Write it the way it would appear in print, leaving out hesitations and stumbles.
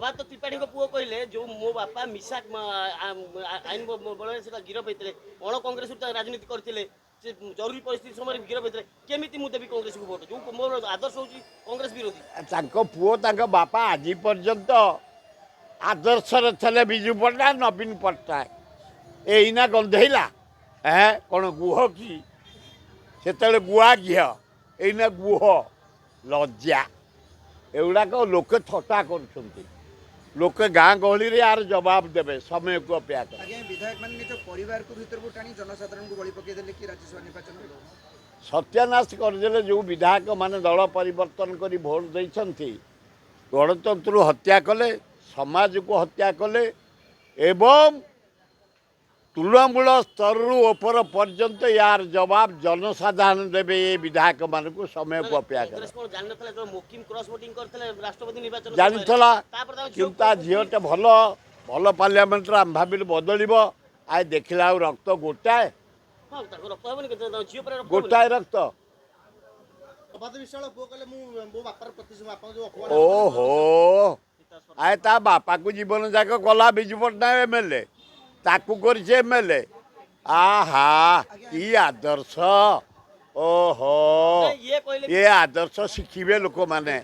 प्रभात त्रिपाठी पुओ कहले जो मो बापा मिसा आईन बल से गिरफ होते अण कांग्रेस राजनीति करते जरूरी परिस्थिति समय गिरफ होते केमी मुझे देवी कांग्रेस को भोट जो मोर आदर्श हूँ कांग्रेस विरोधी पुओ बापा आज पर्यंत आदर्श थे विजु पट्टनायक नवीन पट्टनायक एना गंधेला कौन गुह कि से गुआ घी एना गुह लज्जा एगुड़ाक लोके थट्टा कर लोके गाँ गहली यार जवाब देवे समय को अपेक्षा कर विधायक मान निज परिवार को भीतर को टाणी जनसाधारण को बलि पकईदे कि राज्यसभा निर्वाचन सत्यानाश करदे जो विधायक माने दल परिवर्तन कर भोट देते गणतंत्र हत्या कले समाज को हत्या कले एवं तृणमूल स्तर ऊपर पर्यंत यार जवाब जनसाधारण देवे ये विधायक मान को समय को अपेक्षा जानी कि झीटे भल भल पार्लियामेंट आम भाविल बदल आज देखला रक्त गोटाए गोटाए रक्त ओहो आए ता बापा को जीवन जाक गला विजु पट्टनायक एमएलए ताकू कर एमएलए आहा कि आदर्श ओहो ये आदर्श शिखिबे लोक माने